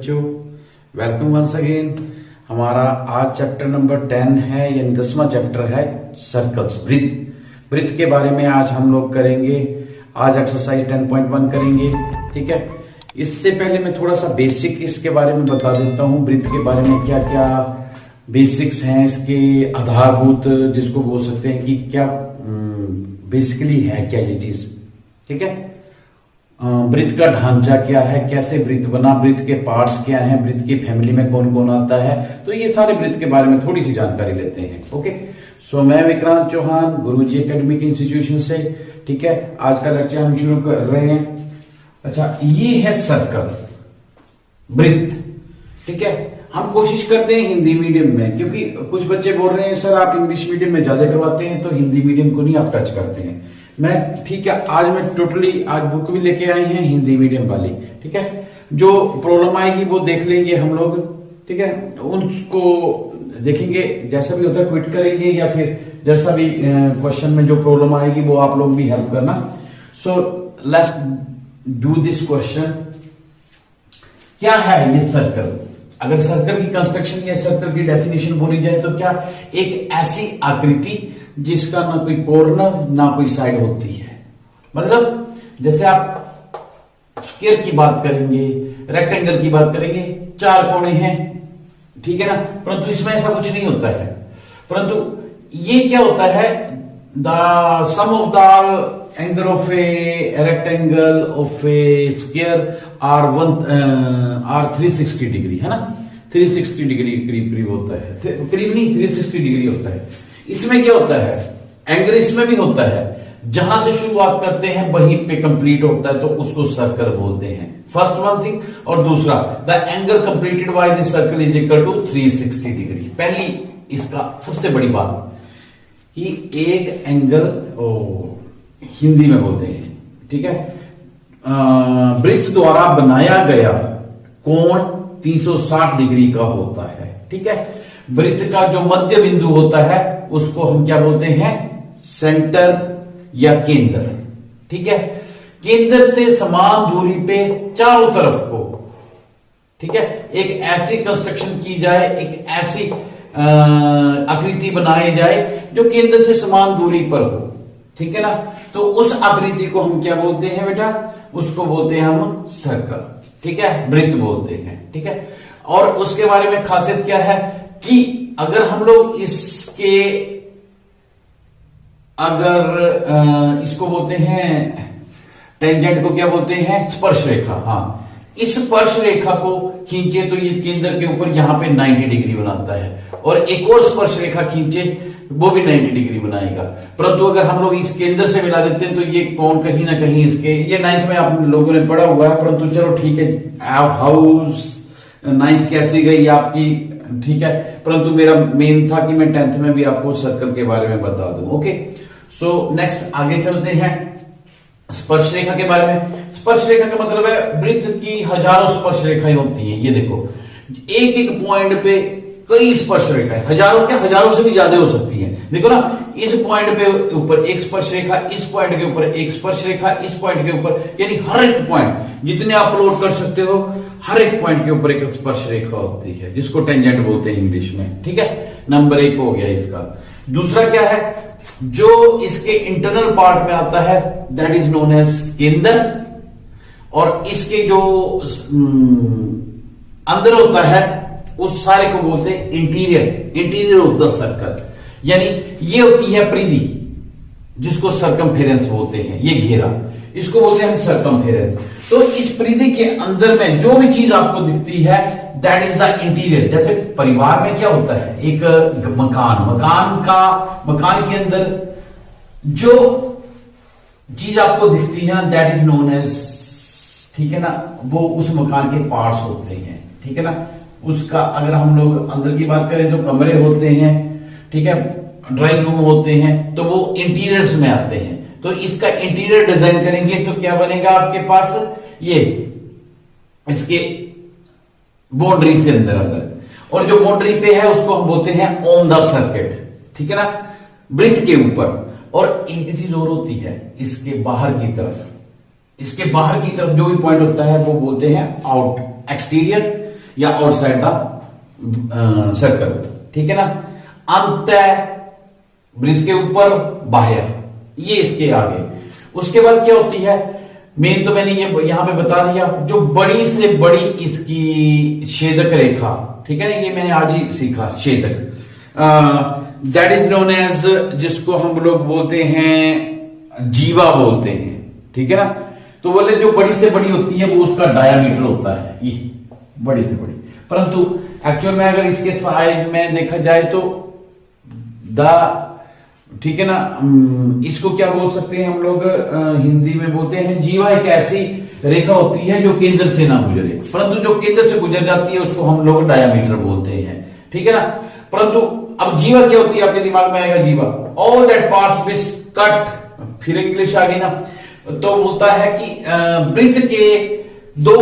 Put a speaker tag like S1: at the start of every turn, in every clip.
S1: बच्चों, welcome once again. हमारा आज चैप्टर नंबर 10 है, यानी 10वां चैप्टर है सर्कल्स, वृत्त। वृत्त के बारे में आज हम लोग करेंगे। आज एक्सरसाइज 10.1 करेंगे, ठीक है। इससे पहले मैं थोड़ा सा बेसिक इसके बारे में बता देता हूँ। वृत्त के बारे में क्या क्या बेसिक्स हैं, इसके आधारभूत जिसको बोल सकते हैं कि क्या बेसिकली है क्या ये चीज, ठीक है। वृत्त का ढांचा क्या है, कैसे वृत्त बना, वृत्त के पार्ट्स क्या हैं, वृत्त की फैमिली में कौन कौन आता है, तो ये सारे वृत्त के बारे में थोड़ी सी जानकारी लेते हैं। ओके, सो मैं विक्रांत चौहान गुरुजी एकेडमिक इंस्टीट्यूशन से, ठीक है। आज का लेक्चर हम शुरू कर रहे हैं। अच्छा, ये है सर्कल, वृत्त, ठीक है। हम कोशिश करते हैं हिंदी मीडियम में, क्योंकि कुछ बच्चे बोल रहे हैं सर आप इंग्लिश मीडियम में ज्यादा करवाते हैं तो हिंदी मीडियम को नहीं आप टच करते हैं। मैं ठीक है, आज मैं टोटली आज बुक भी लेके आए हैं हिंदी मीडियम वाली, ठीक है। जो प्रॉब्लम आएगी वो देख लेंगे हम लोग, ठीक है। उनको देखेंगे, जैसा भी होता है क्विट करेंगे या फिर जैसा भी क्वेश्चन में जो प्रॉब्लम आएगी वो आप लोग भी हेल्प करना। So let's do this question. क्या है ये सर्कल? अगर सर्कल की कंस्ट्रक्शन या सर्कल की डेफिनेशन बोली जाए तो क्या एक ऐसी आकृति जिसका ना कोई कॉर्नर ना कोई साइड होती है। मतलब जैसे आप स्क्वायर की बात करेंगे, रेक्टेंगल की बात करेंगे, चार कोने हैं, ठीक है ना, परंतु इसमें ऐसा कुछ नहीं होता है। परंतु ये क्या होता है, the sum of the angle of a rectangle of a square are 360 degree, है ना। 360 डिग्री करीब होता है, करीब नहीं 360 डिग्री होता है। इसमें क्या होता है, एंगल इसमें भी होता है, जहां से शुरुआत करते हैं वहीं पे कंप्लीट होता है तो उसको सर्कल बोलते हैं। फर्स्ट वन थिंग, और दूसरा the angle completed by this circle is equal to 360 degree. पहली इसका सबसे बड़ी बात कि एक एंगल हिंदी में बोलते हैं, ठीक है, वृत्त द्वारा बनाया गया कोण 360 डिग्री का होता है, ठीक है। वृत्त का जो मध्य बिंदु होता है उसको हम क्या बोलते हैं, सेंटर या केंद्र, ठीक है। केंद्र से समान दूरी पे चारों तरफ को, ठीक है, एक ऐसी कंस्ट्रक्शन की जाए, एक ऐसी आकृति बनाई जाए जो केंद्र से समान दूरी पर हो, ठीक है ना। तो उस आकृति को हम क्या बोलते हैं बेटा, उसको बोलते हैं हम सर्कल, ठीक है, वृत्त बोलते हैं, ठीक है। और उसके बारे में खासियत क्या है कि अगर हम लोग इसको बोलते हैं टेंजेंट को क्या बोलते हैं, स्पर्श रेखा। हाँ, इस स्पर्श रेखा को खींचे तो ये केंद्र के ऊपर यहां पे 90 डिग्री बनाता है, और एक और स्पर्श रेखा खींचे वो भी 90 डिग्री बनाएगा। परंतु अगर हम लोग इस केंद्र से मिला देते हैं तो ये कोण कहीं ना कहीं इसके, ये 9th में आप लोगों ने पढ़ा हुआ है, परंतु चलो ठीक है, हाउस 9th कैसी गई आपकी, ठीक है। परंतु मेरा मेन था कि मैं 10th में भी आपको सर्कल के बारे में बता दूं। ओके, सो नेक्स्ट आगे चलते हैं स्पर्श रेखा के बारे में। स्पर्श रेखा का मतलब है वृत्त की हजारों स्पर्श रेखाएं होती हैं। ये देखो, एक एक पॉइंट पे कई स्पर्श रेखाएं, हजारों क्या, हजारों से भी ज्यादा हो सकती हैं। देखो ना, इस पॉइंट पे ऊपर एक स्पर्श रेखा, इस पॉइंट के ऊपर एक स्पर्श रेखा, इस पॉइंट के ऊपर, यानी हर एक पॉइंट जितने आप लोड कर सकते हो, हर एक पॉइंट के ऊपर एक स्पर्श रेखा होती है जिसको टेंजेंट बोलते हैं इंग्लिश में, ठीक है। नंबर 1 हो गया इसका। दूसरा क्या है, जो इसके इंटरनल पार्ट में आता है दैट इज नोन एज केंद्र, और इसके जो अंदर होता है उस सारे को बोलते हैं इंटीरियर ऑफ द सर्कल, यानी ये होती है परिधि जिसको सर्कमफेरेंस बोलते हैं, ये घेरा, इसको बोलते हैं हम सर्कमफेरेंस। तो इस परिधि के अंदर में जो भी चीज आपको दिखती है दैट इज द इंटीरियर। जैसे परिवार में क्या होता है, एक मकान के अंदर जो चीज आपको दिखती है दैट इज नोन एज, ठीक है ना, वो उस मकान के पार्ट्स होते हैं, ठीक है ना। उसका अगर हम लोग अंदर की बात करें तो कमरे होते हैं, ठीक है, ड्राइंग रूम होते हैं, तो वो इंटीरियर्स में आते हैं। तो इसका इंटीरियर डिजाइन करेंगे तो क्या बनेगा आपके पास, ये इसके बाउंड्री से अंदर, और जो बाउंड्री पे है उसको हम बोलते हैं ऑन द सर्किट, ठीक है ना, वृत्त के ऊपर। और एक चीज और होती है, इसके बाहर की तरफ जो भी पॉइंट होता है वो बोलते हैं आउट, एक्सटीरियर। या आउटसाइड द सर्कल, ठीक है ना। अंत वृत्त के ऊपर, बाह्य, ये इसके आगे। उसके बाद क्या होती है, मेन तो मैंने ये यहां पे बता दिया, जो बड़ी से बड़ी इसकी छेदक रेखा, ठीक है ना, ये मैंने आज ही सीखा, छेदक, दैट इज नोन एज, जिसको हम लोग बोलते हैं जीवा बोलते हैं, ठीक है ना। तो बोले जो बड़ी से बड़ी होती है वो उसका डायामीटर होता है, ये बड़ी से बड़ी। परंतु एक्चुअल में अगर इसके साइड में देखा जाए तो ठीक है ना, इसको क्या बोल सकते हैं हम लोग, हिंदी में बोलते हैं जीवा एक ऐसी रेखा होती है जो केंद्र से ना गुजरे, परंतु जो केंद्र से गुजर जाती है उसको हम लोग डायामीटर बोलते हैं, ठीक है ना। परंतु अब जीवा क्या होती है, आपके दिमाग में आएगा जीवा, all that parts which cut, फिर इंग्लिश आ गई ना, तो बोलता है कि वृत्त के दो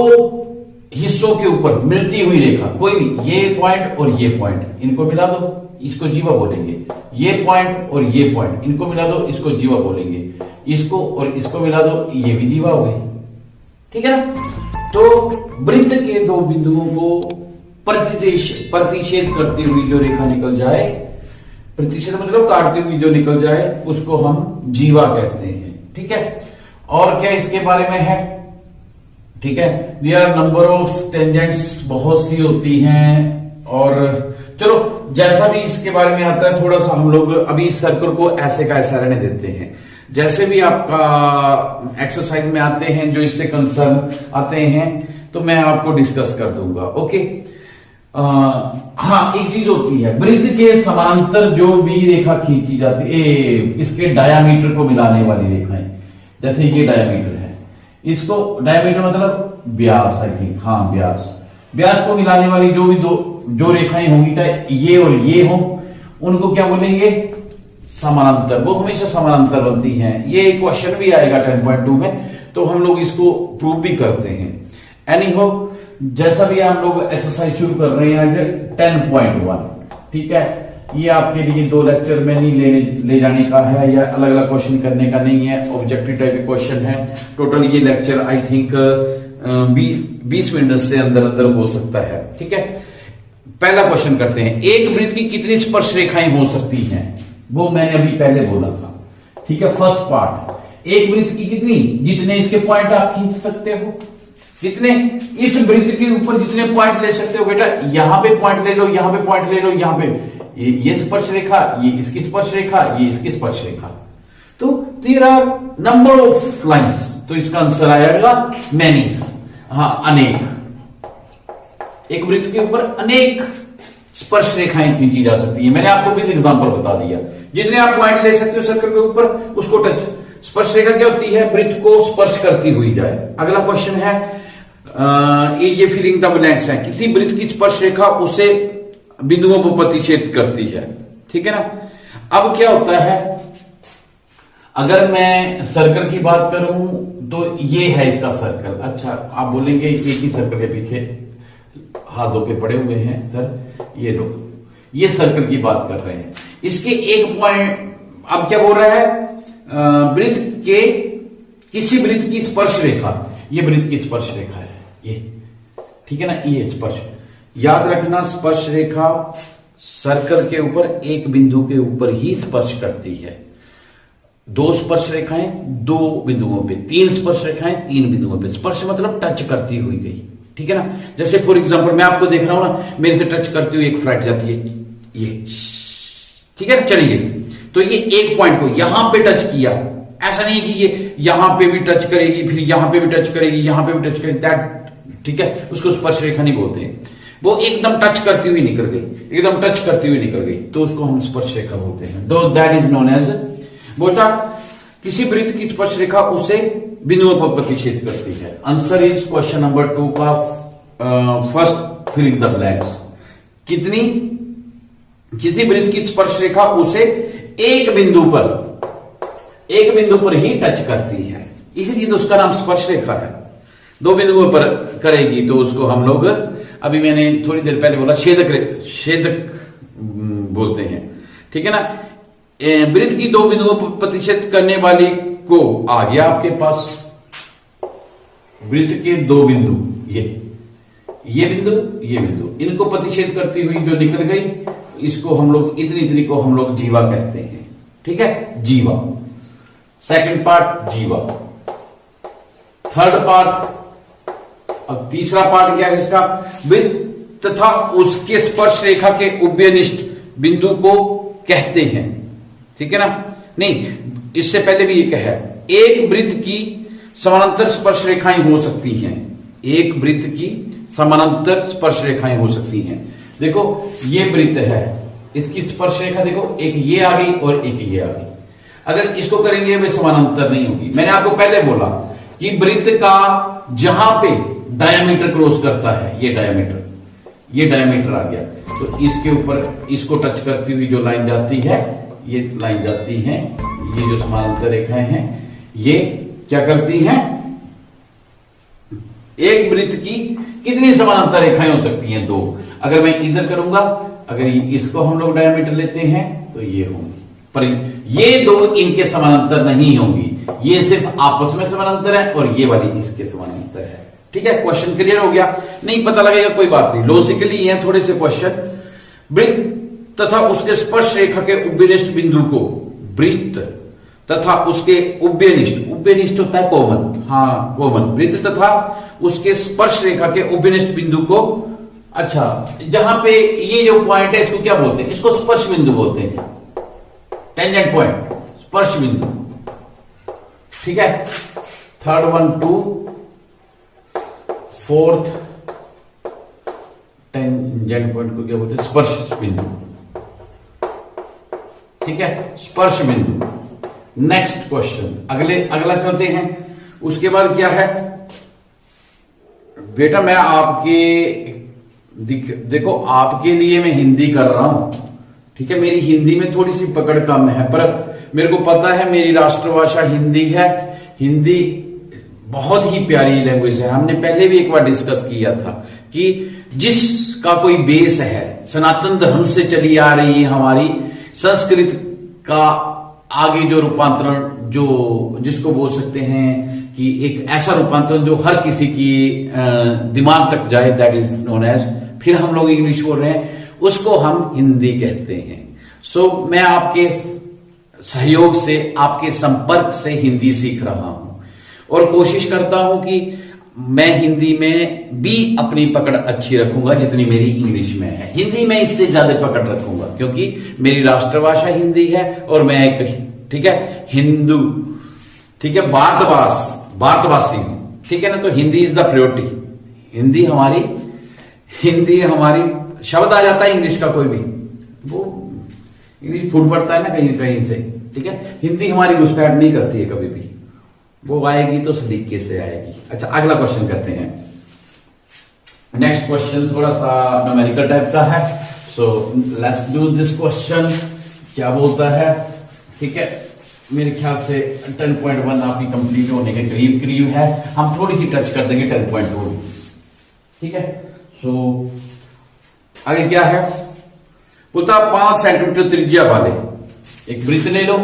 S1: हिस्सों के ऊपर मिलती हुई रेखा, कोई भी, ये पॉइंट और ये पॉइंट, इनको मिला दो, इसको जीवा बोलेंगे। ये पॉइंट और ये पॉइंट, इनको मिला दो, इसको जीवा बोलेंगे। इसको और इसको मिला दो, ये भी जीवा हो गई, ठीक है ना। तो वृत्त के दो बिंदुओं को प्रतिच्छेद करती हुई जो रेखा निकल जाए, प्रतिच्छेद मतलब काटती हुई जो निकल जाए, उसको हम जीवा कहते हैं, ठीक है। और क्या इसके बारे में है, ठीक है, there are number of tangents, बहुत सी होती हैं। और चलो जैसा भी इसके बारे में आता है, थोड़ा सा हम लोग अभी इस सर्कल को ऐसे का ऐसा रहने देते हैं, जैसे भी आपका एक्सरसाइज में आते हैं जो इससे कंसर्न आते हैं तो मैं आपको डिस्कस कर दूंगा, ओके। हाँ, एक चीज होती है, वृत्त के समांतर जो भी रेखा खींची जाती है, इसके डायामीटर को मिलाने वाली रेखाएं, जैसे ये डायामीटर है, इसको डायामीटर मतलब व्यास, आई थिंक, हाँ व्यास को मिलाने वाली जो भी जो रेखाएं होंगी, चाहे ये और ये हो, उनको क्या बोलेंगे, समानांतर। वो हमेशा समानांतर बनती हैं। ये क्वेश्चन भी आएगा 10.2 में, तो हम लोग इसको प्रूव भी करते हैं। एनी हो, जैसा भी हम लोग एक्सरसाइज शुरू कर रहे हैं आज 10.1, ठीक है। ये आपके लिए 2 लेक्चर में नहीं ले जाने का है, या अलग अलग क्वेश्चन करने का नहीं है, ऑब्जेक्टिव टाइप क्वेश्चन है। टोटल ये लेक्चर आई थिंक 20 मिनट से अंदर हो सकता है, ठीक है। पहला क्वेश्चन करते हैं, एक वृत्त की कितनी स्पर्श रेखाएं हो सकती हैं, वो मैंने अभी पहले बोला था, ठीक है। फर्स्ट पार्ट, एक वृत्त की कितनी, जितने इसके पॉइंट आप खींच सकते हो, कितने, इस वृत्त के ऊपर जितने पॉइंट ले सकते हो बेटा, यहां पे पॉइंट ले लो, यहां पे पॉइंट ले लो, यहां पे ये स्पर्श रेखा, ये इसकी स्पर्श रेखा, ये इसकी स्पर्श रेखा, तो there are number of lines, तो इसका आंसर आएगा मैनीज, हाँ अनेक। एक वृत्त के ऊपर अनेक स्पर्श रेखाएं खींची जा सकती है। मैंने आपको भी एग्जांपल बता दिया, जितने आप पॉइंट ले सकते हो सर्कल के ऊपर, उसको टच, स्पर्श रेखा क्या होती है, वृत्त को स्पर्श करती हुई जाए। अगला क्वेश्चन है, ये फिलिंग द ब्लैंक्स है, किसी वृत्त की स्पर्श रेखा उसे बिंदुओं को प्रतिच्छेद करती है, ठीक है ना। अब क्या होता है, अगर मैं सर्कल की बात करूं तो ये है इसका सर्कल। अच्छा, आप बोलेंगे एक ही सर्कल के पीछे हाथ धो के पड़े हुए हैं सर, ये लो, ये सर्कल की बात कर रहे हैं। इसके एक पॉइंट, अब क्या बोल रहा है, वृत्त के किसी वृत्त की स्पर्श रेखा, ये वृत्त की स्पर्श रेखा है, ये, ठीक है ना, ये स्पर्श, याद रखना, स्पर्श रेखा सर्कल के ऊपर एक बिंदु के ऊपर ही स्पर्श करती है। 2 स्पर्श रेखाएं 2 बिंदुओं पे, 3 स्पर्श रेखाएं 3 बिंदुओं पे, स्पर्श मतलब टच करती हुई गई, ठीक है ना। जैसे फॉर एग्जांपल मैं आपको देख रहा हूं ना, मेरे से टच करती हुई एक फ्लाइट जाती है, ये, ठीक है ना, चली गई, तो ये एक पॉइंट को यहां पे टच किया, ऐसा नहीं कि ये यहां पे भी टच करेगी, फिर यहां पे भी टच करेगी, यहां पे भी टच करेगी, दैट, ठीक है, उसको स्पर्श रेखा नहीं बोलते। वो एकदम टच करती हुई निकल गई, एकदम टच करती हुई निकल गई, तो उसको हम स्पर्श रेखा बोलते हैं। दैट इज नोन एज, बोटा किसी वृत्त की स्पर्श रेखा उसे बिंदुओं पर प्रतिच्छेद करती है। आंसर इज क्वेश्चन नंबर 2 का फर्स्ट फिलिंग द ब्लैंक्स। कितनी, किसी वृत्त की स्पर्श रेखा उसे एक बिंदु पर ही टच करती है, इसलिए तो उसका नाम स्पर्श रेखा है। 2 बिंदुओं पर करेगी तो उसको हम लोग, अभी मैंने थोड़ी देर पहले बोला, छेदक बोलते हैं, ठीक है ना। वृत्त की 2 बिंदुओं पर प्रतिच्छेद करने वाली को आ गया आपके पास, वृत्त के 2 बिंदु, ये बिंदु, इनको प्रतिच्छेद करती हुई जो निकल गई, इसको हम लोग इतनी को हम लोग जीवा कहते हैं। ठीक है, जीवा। सेकंड पार्ट जीवा। थर्ड पार्ट, अब तीसरा पार्ट क्या है इसका, वृत्त तथा उसके स्पर्श रेखा के उभयनिष्ठ बिंदु को कहते हैं। ठीक है ना, नहीं इससे पहले भी ये कहा है, एक वृत्त की समानांतर स्पर्श रेखाएं हो सकती हैं। एक वृत्त की समानांतर स्पर्श रेखाएं हो सकती हैं। देखो ये वृत्त है, इसकी स्पर्श रेखा देखो, एक ये आ गई और एक ये आ गई। अगर इसको करेंगे वे समानांतर नहीं होगी। मैंने आपको पहले बोला कि वृत्त का जहां पे डायमीटर क्रॉस करता है, ये डायमीटर आ गया, तो इसके ऊपर इसको टच करती हुई जो लाइन जाती है, ये लाइन जाती है, ये जो समानांतर रेखाएं हैं ये क्या करती हैं, एक वृत्त की कितनी समानांतर रेखाएं हो सकती हैं, दो। अगर मैं इधर करूंगा, अगर इसको हम लोग डायमीटर लेते हैं तो ये होंगी, पर ये दो इनके समानांतर नहीं होंगी, ये सिर्फ आपस में समानांतर है और ये वाली इसके समानांतर है। ठीक है, क्वेश्चन क्लियर हो गया? नहीं पता लगेगा कोई बात नहीं, लॉजिकली ये थोड़े से क्वेश्चन। वृत्त तथा उसके स्पर्श रेखा के उभयनिष्ठ बिंदु को, वृत्त तथा उसके उभयनिष्ठ होता है कॉमन, हाँ कॉमन, वृत्त तथा उसके स्पर्श रेखा के उभयनिष्ठ बिंदु को, अच्छा जहां पे ये जो पॉइंट है इसको क्या बोलते हैं, इसको स्पर्श बिंदु बोलते हैं, टेंजेंट पॉइंट, स्पर्श बिंदु। ठीक है, third one 2, fourth tangent point को क्या बोलते हैं, स्पर्श बिंदु। ठीक है, स्पर्श बिंदु। नेक्स्ट क्वेश्चन, अगला चलते हैं। उसके बाद क्या है बेटा, मैं आपके देखो आपके लिए मैं हिंदी कर रहा हूं। ठीक है, मेरी हिंदी में थोड़ी सी पकड़ कम है, पर मेरे को पता है मेरी राष्ट्रभाषा हिंदी है। हिंदी बहुत ही प्यारी लैंग्वेज है। हमने पहले भी एक बार डिस्कस किया था कि जिसका कोई बेस है, सनातन धर्म से चली आ रही है हमारी संस्कृत का आगे जो रूपांतरण, जो जिसको बोल सकते हैं कि एक ऐसा रूपांतरण जो हर किसी की दिमाग तक जाए, दैट इज नोन एज, फिर हम लोग इंग्लिश बोल रहे हैं, उसको हम हिंदी कहते हैं। सो मैं आपके सहयोग से, आपके संपर्क से हिंदी सीख रहा हूं और कोशिश करता हूं कि मैं हिंदी में भी अपनी पकड़ अच्छी रखूंगा जितनी मेरी इंग्लिश में है। हिंदी में इससे ज्यादा पकड़ रखूंगा क्योंकि मेरी राष्ट्रभाषा हिंदी है और मैं एक, ठीक है, हिंदू, ठीक है, भारतवासी हूं। ठीक है ना, तो Hindi is the priority. Hindi हमारी शब्द आ जाता है इंग्लिश का कोई भी, वो इंग्लिश फूट पड़ता है ना कहीं कहीं से। ठीक है, हिंदी हमारी घुसपैठ नहीं करती है कभी भी, वो आएगी तो सलीके से आएगी। अच्छा, अगला क्वेश्चन करते हैं। नेक्स्ट क्वेश्चन थोड़ा सा न्यूमेरिकल टाइप का है, so let's do this question. क्या बोलता है? ठीक है, मेरे ख्याल से 10.1 आपकी कंप्लीट होने के करीब है। हम थोड़ी सी टच कर देंगे 10.2। ठीक है, सो आगे क्या है? बोलता 5 सेंटीमीटर त्रिज्या वाले एक वृत्त ले लो,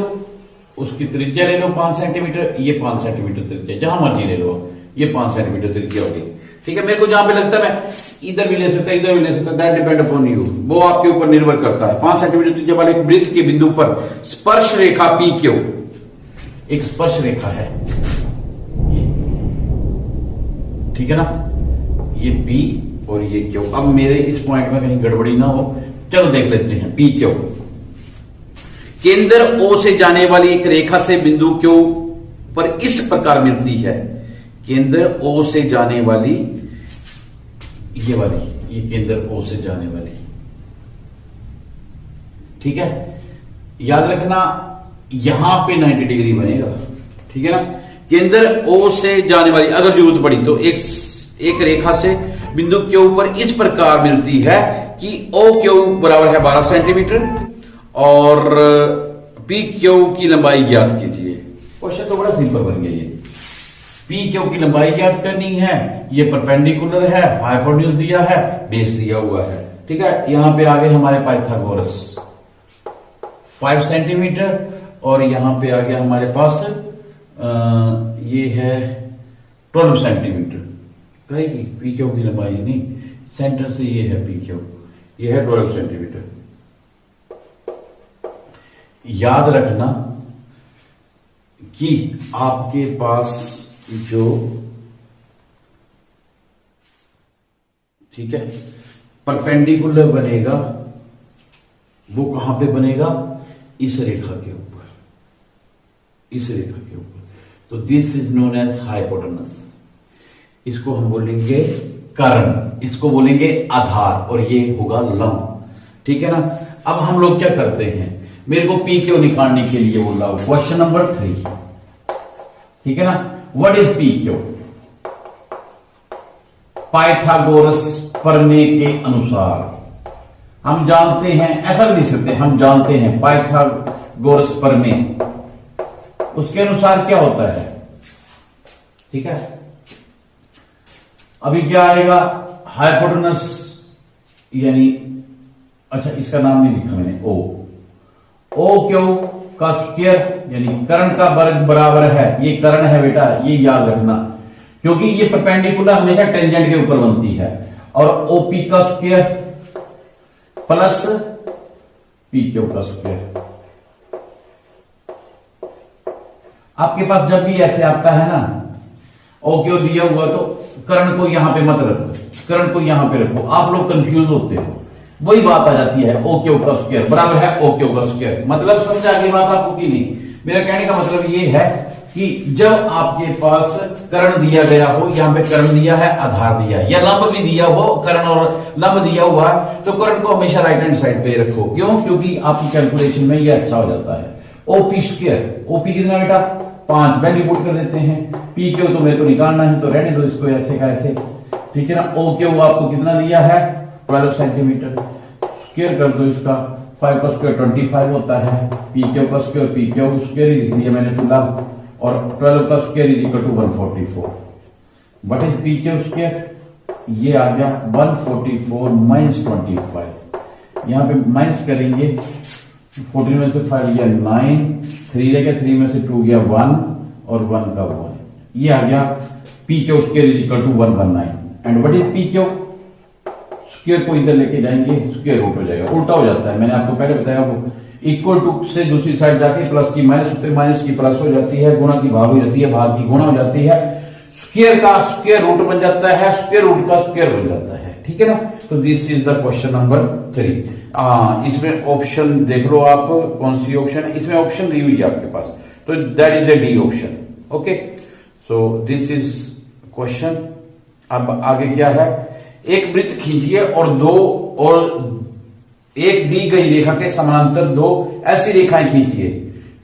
S1: उसकी त्रिज्या ले लो 5 सेंटीमीटर, ये 5 सेंटीमीटर त्रिज्या, जहां मर्जी ले लो, ये 5 सेंटीमीटर त्रिज्या होगी। ठीक है, मेरे को जहां पे लगता है मैं इधर भी ले सकता, इधर भी ले सकता, दैट डिपेंड अपॉन यू, वो आपके ऊपर निर्भर करता है। 5 सेंटीमीटर त्रिज्या वाले एक वृत्त के बिंदु पर स्पर्श रेखा पी क्यू, एक स्पर्श रेखा है ये, ठीक है ना, ये पी और ये क्यू। अब मेरे इस पॉइंट में कहीं गड़बड़ी ना हो, चलो देख लेते हैं। पी क्यू केंद्र ओ से जाने वाली एक रेखा से बिंदु क्यू पर इस प्रकार मिलती है। केंद्र ओ से जाने वाली, ये वाली, ये केंद्र ओ से जाने वाली, ठीक है, याद रखना यहां पे 90 डिग्री बनेगा। ठीक है ना, केंद्र ओ से जाने वाली अगर जरूरत पड़ी तो एक रेखा से बिंदु क्यू पर इस प्रकार मिलती है कि ओ क्यू बराबर है 12 सेंटीमीटर और पी क्यू की लंबाई ज्ञात कीजिए। क्वेश्चन तो बड़ा सिंपल बन गया। ये पी क्यू की लंबाई ज्ञात करनी है, ये परपेंडिकुलर है, हाइपोटेन्यूज दिया है, बेस दिया हुआ है। ठीक है, यहां पे आगे हमारे पाइथागोरस 5 सेंटीमीटर और यहां पे आ गया हमारे पास ये है 12 सेंटीमीटर। रहेगी। पी क्यू की लंबाई नहीं, सेंटर से ये है पी क्यू, ये है 12 सेंटीमीटर। याद रखना कि आपके पास जो, ठीक है, परपेंडिकुलर बनेगा वो कहां पे बनेगा, इस रेखा के ऊपर, इस रेखा के ऊपर। तो this is known as hypotenuse. इसको हम बोलेंगे कर्ण, इसको बोलेंगे आधार, और ये होगा लंब। ठीक है ना। अब हम लोग क्या करते हैं, मेरे को पी क्यू निकालने के लिए बोला क्वेश्चन नंबर 3, ठीक है ना। What is P Q? Pythagoras प्रमेय के अनुसार हम जानते हैं, ऐसा भी लिख सकते हैं, हम जानते हैं पाइथागोरस प्रमेय, उसके अनुसार क्या होता है, ठीक है। अभी क्या आएगा, हाइपोटेनस यानी, अच्छा इसका नाम नहीं लिखा मैंने, ओ क्यू का स्क्वायर यानी कर्ण का वर्ग बराबर है, ये कर्ण है बेटा, ये याद रखना, क्योंकि ये परपेंडिकुलर हमेशा टेंजेंट के ऊपर बनती है। और ओपी का स्क्वायर प्लस पी क्यू का स्क्वायर। आपके पास जब भी ऐसे आता है ना, ओ क्यू दिया हुआ, तो कर्ण को यहां पे मत रखो, कर्ण को यहां पे रखो, आप लोग कंफ्यूज होते हो। वही बात आ जाती है, ओ क्यू का स्क्वायर बराबर है ओ क्यू का स्क्वायर। मतलब समझ आ गई बात आपको कि नहीं? मेरा कहने का मतलब ये है कि जब आपके पास कर्ण दिया गया हो, यहां पे कर्ण दिया है, आधार दिया है, या लंब भी दिया हो, कर्ण और लंब दिया हुआ है, तो कर्ण को हमेशा राइट हैंड साइड पे रखो। क्यों? क्योंकि आपकी कैलकुलेशन में ये अच्छा हो जाता है। ओपी स्क्वायर, ओपी कितना बेटा 5, वैल्यू पुट कर देते हैं। पी क्यू तो मेरे को निकालना है, तो रहने दो इसको ऐसे का ऐसे, ठीक है ना। ओ क्यू आपको कितना दिया है 12 सेंटीमीटर, स्क्वायर कर दो इसका, 5 का स्क्वायर 25 होता है, पी क्यू का स्क्वायर पी क्यू स्क्वायर ही लिख दिया मैंने फिलहाल, और 12 का square is equal to 144। What is P Q square? ये आ गया 144 माइनस 25, यहां पे माइनस करेंगे, 14 में से 5 गया 9, 3 रह गया, 3 में से 2 गया 1, और 1 का 1, ये आ गया P Q square is equal to 119। And what is P Q? Square को इधर लेके जाएंगे, स्क्वायर रूट हो जाएगा, उल्टा हो जाता है, मैंने आपको पहले बताया। वो इक्वल टू से दूसरी साइड जाके प्लस की माइनस होते, माइनस की प्लस हो जाती है, गुणा की भाग हो जाती है, भाग की गुणा हो जाती है, स्क्वायर का स्क्वायर रूट बन जाता है, स्क्वायर रूट का स्क्वायर बन जाता है, ठीक है ना। तो this is the question number 3। इसमें ऑप्शन देख लो आप, कौन सी ऑप्शन है इसमें, ऑप्शन दी हुई है आपके पास, तो that is A D option. Okay, so this is question. अब आगे क्या है, एक वृत्त खींचिए और एक दी गई रेखा के समानांतर 2 ऐसी रेखाएं खींचिए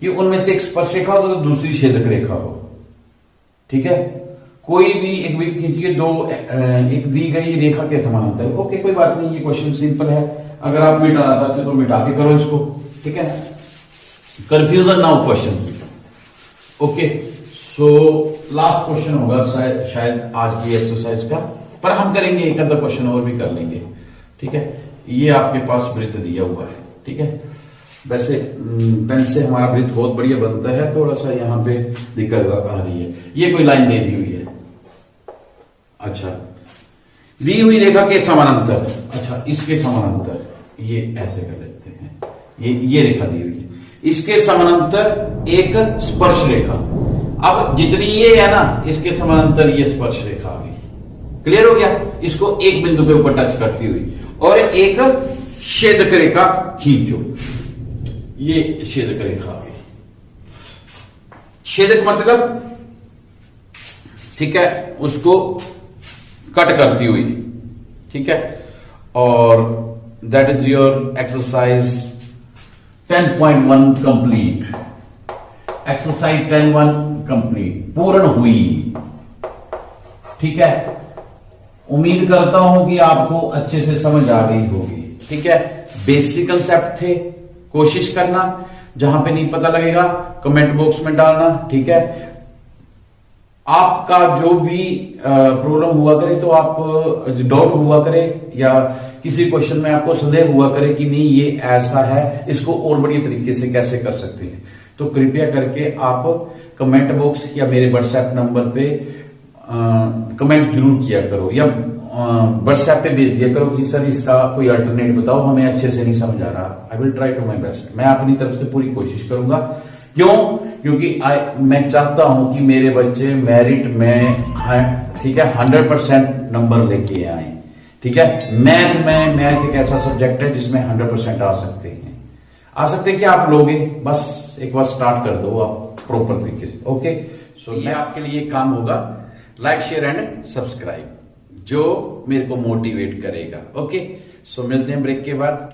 S1: कि उनमें से एक स्पर्श रेखा हो तो दूसरी छेदक रेखा हो, ठीक है। कोई भी एक वृत्त खींचिए, एक दी गई रेखा के समानांतर। ओके, कोई बात नहीं, ये क्वेश्चन सिंपल है, अगर आप मिटाना चाहते हो तो मिटा के करो इसको, ठीक है। Confusion now question. Okay, so last question होगा शायद आज की एक्सरसाइज का, पर हम करेंगे एक आधा क्वेश्चन और भी कर लेंगे, ठीक है। ये आपके पास वृत्त दिया हुआ है, ठीक है। वैसे पेन से हमारा वृत्त बहुत बढ़िया बनता है, थोड़ा सा यहाँ पे दिक्कत आ रही है। ये कोई लाइन दे दी हुई है, अच्छा, दी हुई रेखा के समानांतर, अच्छा इसके समानांतर, ये ऐसे कर लेते हैं, ये रेखा दी हुई है, इसके समानांतर एक स्पर्श रेखा। अब जितनी ये है ना, इसके समानांतर ये स्पर्श रेखा आ गई, क्लियर हो गया। इसको एक बिंदु के ऊपर टच करती हुई, और एक छेदक रेखा खींचो, ये छेदक रेखा आ गई। छेदक मतलब, ठीक है, उसको कट करती हुई, ठीक है। और that is your exercise 10.1 complete. Exercise 10.1 complete, पूर्ण हुई, ठीक है। उम्मीद करता हूं कि आपको अच्छे से समझ आ गई होगी, ठीक है। बेसिक कंसेप्ट थे, कोशिश करना, जहां पे नहीं पता लगेगा कमेंट बॉक्स में डालना, ठीक है। आपका जो भी प्रॉब्लम हुआ करे, तो आप डाउट हुआ करे, या किसी क्वेश्चन में आपको संदेह हुआ करे कि नहीं ये ऐसा है, इसको और बढ़िया तरीके से कैसे कर सकते हैं, तो कृपया करके आप कमेंट बॉक्स या मेरे व्हाट्सएप नंबर पे कमेंट जरूर किया करो या व्हाट्सएप पे भेज दिया करो कि सर इसका कोई अल्टरनेट बताओ, हमें अच्छे से नहीं समझ आ रहा। I will try to my best, मैं अपनी तरफ से पूरी कोशिश करूंगा। क्यों? क्योंकि मैं चाहता हूं कि मेरे बच्चे मेरिट में, ठीक है, 100% नंबर लेके आए। ठीक है, मैथ एक ऐसा सब्जेक्ट है जिसमें 100% आ सकते हैं। क्या आप लोगे? बस एक बार स्टार्ट कर दो आप प्रॉपर तरीके से। ओके, सो ये आपके लिए काम होगा, लाइक शेयर एंड सब्सक्राइब, जो मेरे को मोटिवेट करेगा। ओके, सो मिलते हैं ब्रेक के बाद।